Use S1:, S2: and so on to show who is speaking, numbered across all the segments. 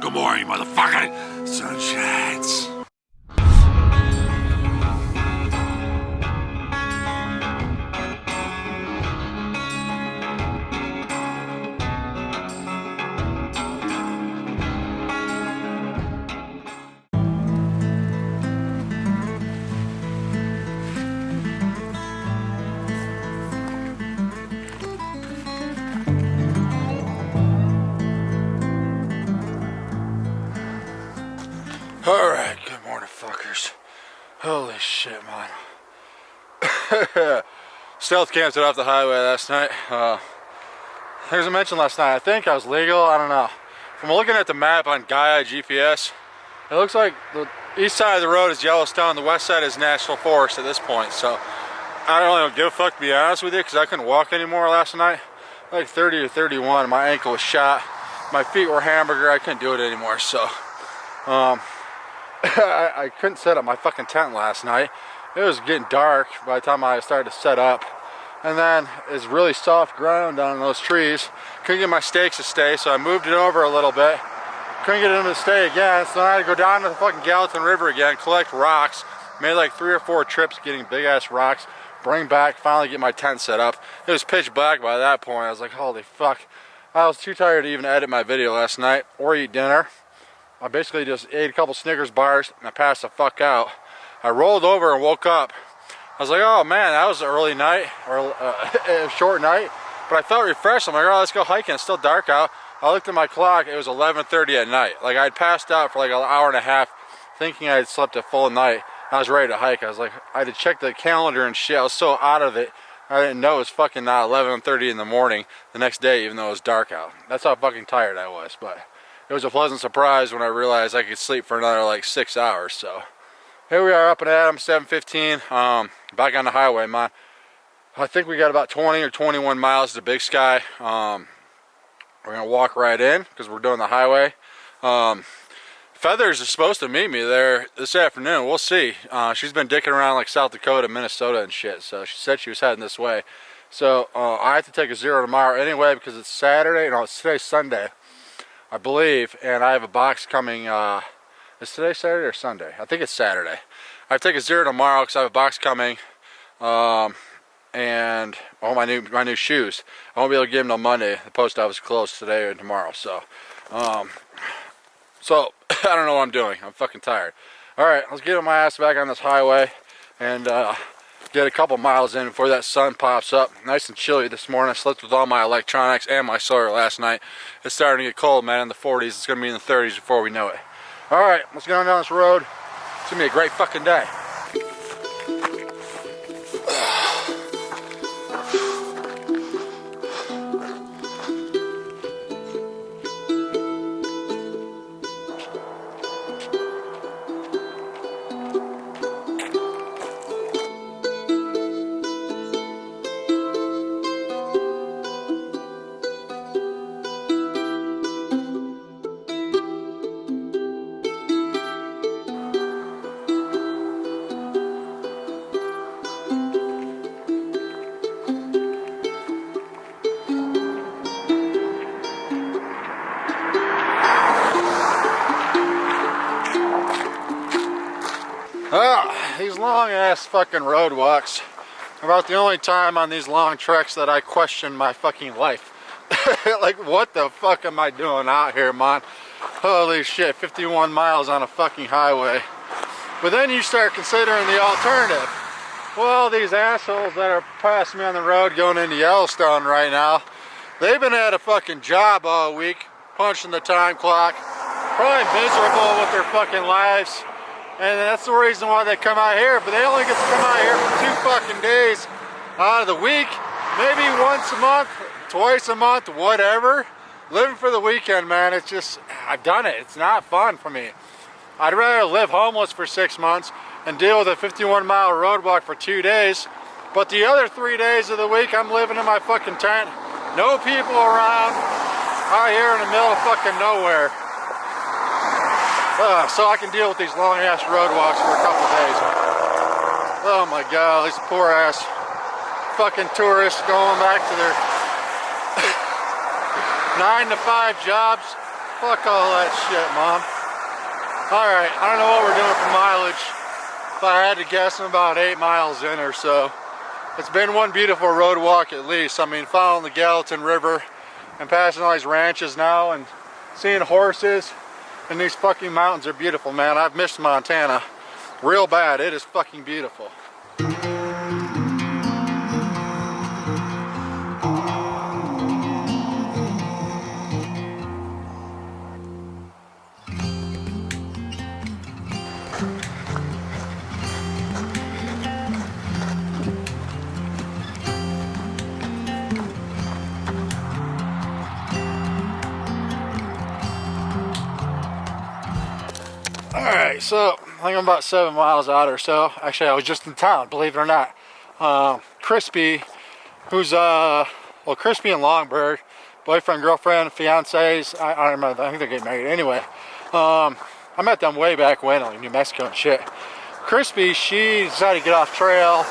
S1: Good morning, motherfucker. Sun shines. Alright, good morning, fuckers. Holy shit, man. Stealth camped it off the highway last night. As I mentioned last night, I think I was legal, I don't know. From looking at the map on Gaia GPS, it looks like the east side of the road is Yellowstone, the west side is National Forest at this point. So, I don't really give a fuck, to be honest with you, because I couldn't walk anymore last night. Like 30 or 31, my ankle was shot. My feet were hamburger, I couldn't do it anymore, so... I couldn't set up my fucking tent last night. It was getting dark by the time I started to set up. And then it's really soft ground down in those trees. Couldn't get my stakes to stay, so I moved it over a little bit. Couldn't get them to stay again, so I had to go down to the fucking Gallatin River again, collect rocks. Made like 3 or 4 trips getting big ass rocks. Bring back, finally get my tent set up. It was pitch black by that point. I was like, holy fuck. I was too tired to even edit my video last night or eat dinner. I basically just ate a couple Snickers bars and I passed the fuck out. I rolled over and woke up. I was like, oh man, that was an early night, or a short night. But I felt refreshed. I'm like, oh, let's go hiking. It's still dark out. I looked at my clock. It was 11:30 at night. Like I'd passed out for like an hour and a half thinking I had slept a full night. I was ready to hike. I was like, I had to check the calendar and shit. I was so out of it. I didn't know it was fucking not 11:30 in the morning the next day, even though it was dark out. That's how fucking tired I was. But it was a pleasant surprise when I realized I could sleep for another like 6 hours. So here we are up and at 'em, 7:15. Back on the highway, man. I think we got about 20 or 21 miles to Big Sky. We're gonna walk right in because we're doing the highway. Feathers is supposed to meet me there this afternoon. We'll see. She's been dicking around like South Dakota, Minnesota and shit. So she said she was heading this way. So I have to take a 0 tomorrow anyway because it's Saturday. No, it's today's Sunday, I believe, and I have a box coming. Is today Saturday or Sunday? I think it's Saturday. I have to take a 0 tomorrow because I have a box coming, and all my new shoes. I won't be able to get them till Monday. The post office is closed today and tomorrow, so I don't know what I'm doing. I'm fucking tired. All right, let's get my ass back on this highway and get a couple miles in before that sun pops up. Nice and chilly this morning. I slept with all my electronics and my solar last night. It's starting to get cold, man, in the 40s. It's going to be in the 30s before we know it. All right, let's get on down this road. It's going to be a great fucking day. These long ass fucking road walks are about the only time on these long treks that I question my fucking life. Like, what the fuck am I doing out here, man? Holy shit, 51 miles on a fucking highway. But then you start considering the alternative. Well, these assholes that are passing me on the road going into Yellowstone right now, they've been at a fucking job all week, punching the time clock, probably miserable with their fucking lives. And that's the reason why they come out here, but they only get to come out here for 2 fucking days out of the week. Maybe once a month, twice a month, whatever. Living for the weekend, man, it's just, I've done it. It's not fun for me. I'd rather live homeless for 6 months and deal with a 51-mile road walk for 2 days. But the other 3 days of the week, I'm living in my fucking tent. No people around, out here in the middle of fucking nowhere. So I can deal with these long ass road walks for a couple days. Oh my god, these poor ass fucking tourists going back to their 9 to 5 jobs, fuck all that shit, Mom. Alright, I don't know what we're doing for mileage. If I had to guess, I'm about 8 miles in or so. It's been one beautiful road walk at least. I mean, following the Gallatin River and passing all these ranches now and seeing horses and these fucking mountains are beautiful, man. I've missed Montana real bad. It is fucking beautiful. Alright, so I think I'm about 7 miles out or so. Actually, I was just in town, believe it or not. Crispy, who's, Crispy and Longberg, boyfriend, girlfriend, fiancés, I don't remember, I think they're getting married anyway. I met them way back when, like New Mexico and shit. Crispy, she decided to get off trail.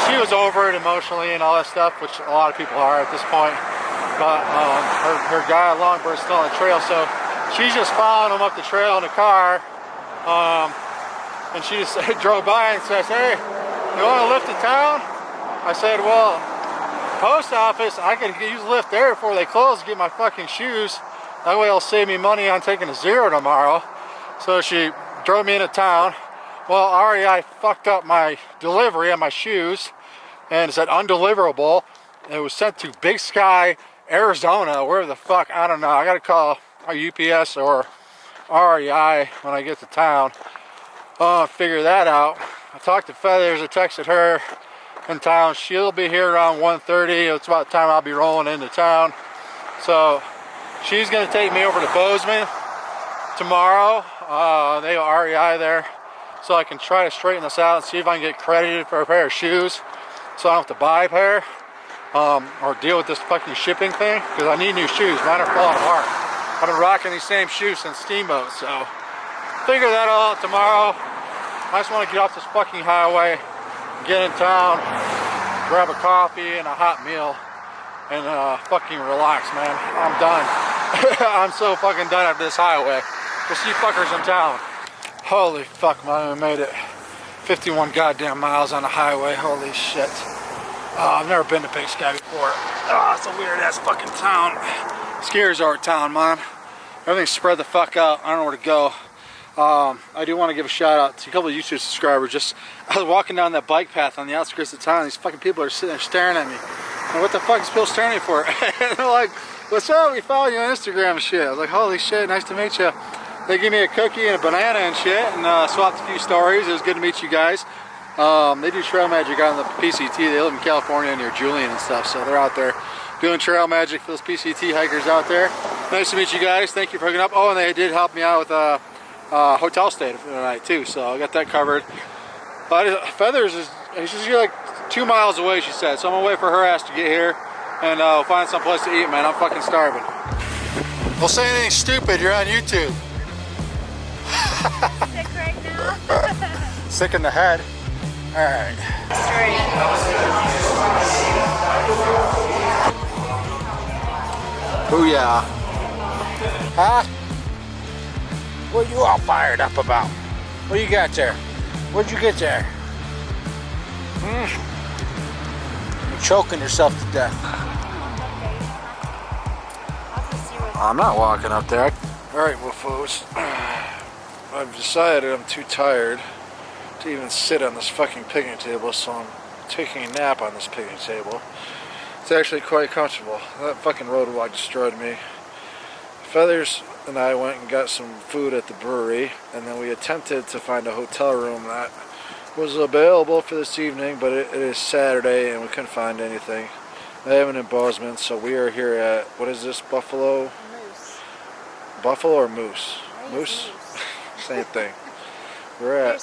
S1: She was over it emotionally and all that stuff, which a lot of people are at this point. But her guy, Longberg's still on the trail, so she's just following him up the trail in a car. And she just drove by and says, "Hey, you want to lift to town?" I said, "Well, post office, I could use a lift there before they close to get my fucking shoes. That way it'll save me money on taking a Zero tomorrow." So she drove me into town. Well, REI fucked up my delivery on my shoes and it said undeliverable. It was sent to Big Sky, Arizona, wherever the fuck, I don't know. I gotta call a UPS or REI when I get to town. Figure that out. I talked to Feathers, I texted her in town. She'll be here around 1:30. It's about the time I'll be rolling into town. So she's gonna take me over to Bozeman tomorrow. They have REI there. So I can try to straighten this out and see if I can get credited for a pair of shoes so I don't have to buy a pair or deal with this fucking shipping thing, because I need new shoes. Mine are falling apart. I've been rocking these same shoes since Steamboat, so figure that all out tomorrow. I just want to get off this fucking highway, get in town, grab a coffee and a hot meal, and fucking relax, man. I'm done. I'm so fucking done after this highway. We'll see fuckers in town. Holy fuck, man, we made it. 51 goddamn miles on the highway. Holy shit. I've never been to Big Sky before. It's a weird ass fucking town. Scares our town, man. Everything's spread the fuck out. I don't know where to go. I do want to give a shout out to a couple of YouTube subscribers. I was walking down that bike path on the outskirts of town. These fucking people are sitting there staring at me. And what the fuck is people staring at me for? And they're like, "What's up? We follow you on Instagram and shit." I was like, "Holy shit, nice to meet you." They gave me a cookie and a banana and shit, and swapped a few stories. It was good to meet you guys. They do trail magic on the PCT. They live in California near Julian and stuff, so they're out there doing trail magic for those PCT hikers out there. Nice to meet you guys. Thank you for hooking up. Oh, and they did help me out with a hotel stay for the night too, so I got that covered. But Feathers she's like 2 miles away, she said, so I'm gonna wait for her ass to get here and we'll find some place to eat, man. I'm fucking starving. Don't say anything stupid, you're on YouTube.
S2: Sick right now?
S1: Sick in the head. Alright. Booyah. Huh? What are you all fired up about? What do you got there? What'd you get there? You're choking yourself to death. I'm not walking up there. Alright, well folks, I've decided I'm too tired to even sit on this fucking picnic table, so I'm taking a nap on this picnic table. It's actually quite comfortable. That fucking road walk destroyed me. Feathers and I went and got some food at the brewery, and then we attempted to find a hotel room that was available for this evening, but it is Saturday and we couldn't find anything. They have it in Bozeman, so we are here at, what is this, Buffalo?
S2: Moose.
S1: Buffalo or Moose? Moose? Same thing. We're at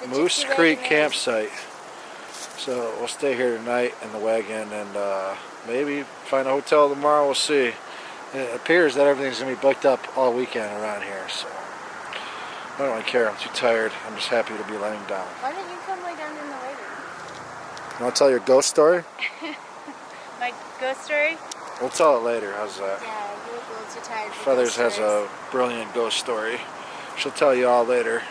S1: Moose Creek campsite. So we'll stay here tonight in the wagon and maybe find a hotel tomorrow, we'll see. It appears that everything's going to be booked up all weekend around here, so I don't really care. I'm too tired. I'm just happy to be laying down.
S2: Why don't you come lay down in the wagon?
S1: You want to tell your ghost story?
S2: My ghost story?
S1: We'll tell it later. How's that?
S2: Yeah, you look a little too tired for
S1: Feathers
S2: ghost
S1: has
S2: stories.
S1: a brilliant ghost story. She'll tell you all later.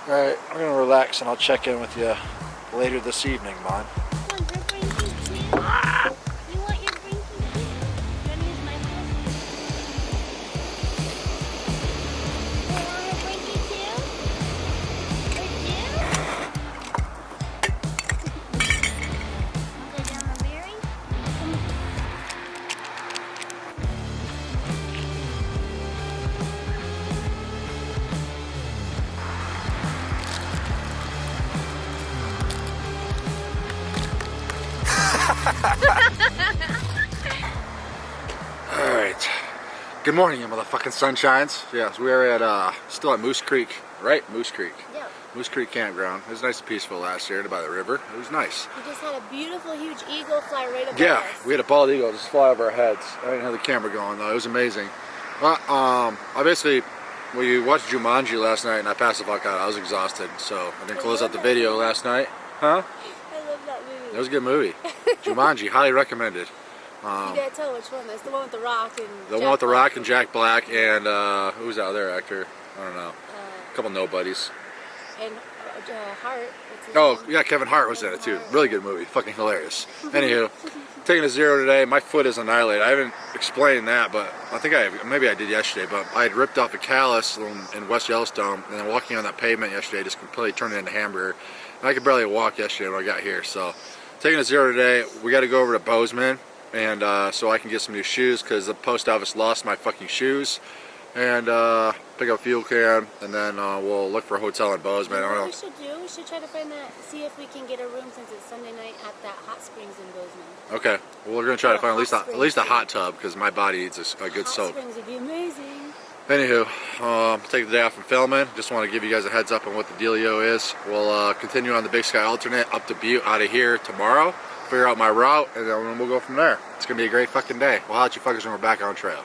S1: Alright, I'm gonna relax and I'll check in with you later this evening, Mon.
S2: Come on, you're brinky too? You want your brinky too? You want to use my phone? You want your brinky too? Or you? Okay, down the berry?
S1: Alright. Good morning, you motherfucking sunshines. Yes, we are at still at Moose Creek, right? Moose Creek.
S2: Yep.
S1: Moose Creek Campground. It was nice and peaceful last year by the river. It was nice.
S2: We just had a beautiful, huge eagle fly right above
S1: Yeah,
S2: us.
S1: we had a bald eagle just fly over our heads. I didn't have the camera going though. It was amazing. Well, we watched Jumanji last night and I passed the fuck out. I was exhausted, so I didn't close out the video last night. Huh?
S2: I love that movie.
S1: It was a good movie. Jumanji, highly recommended.
S2: You gotta tell which one. That's the one with The Rock and
S1: The one with The Rock and Jack Black and who was that other actor? I don't know. A couple nobodies.
S2: And Hart. What's his
S1: Oh,
S2: name?
S1: yeah, Kevin Hart was in it too. Really good movie. Fucking hilarious. Anywho, taking a 0 today. My foot is annihilated. I haven't explained that, but I think maybe I did yesterday, but I had ripped off a callus in West Yellowstone, and then walking on that pavement yesterday just completely turned it into hamburger. And I could barely walk yesterday when I got here, so taking a 0 today. We got to go over to Bozeman, and so I can get some new shoes, because the post office lost my fucking shoes, and pick up a fuel can, and then we'll look for a hotel in Bozeman.
S2: You
S1: I
S2: know
S1: don't
S2: what we should do? We should try to find that, see if we can get a room since it's Sunday night at that hot springs in Bozeman.
S1: Okay, well, we're gonna try to find
S2: Hot
S1: at least a
S2: springs.
S1: hot tub, because my body needs a good
S2: Hot
S1: soak.
S2: springs would be amazing.
S1: Anywho, take the day off from filming. Just want to give you guys a heads up on what the dealio is. We'll continue on the Big Sky Alternate up to Butte out of here tomorrow. Figure out my route, and then we'll go from there. It's gonna be a great fucking day. We'll holler at you fuckers when we're back on trail.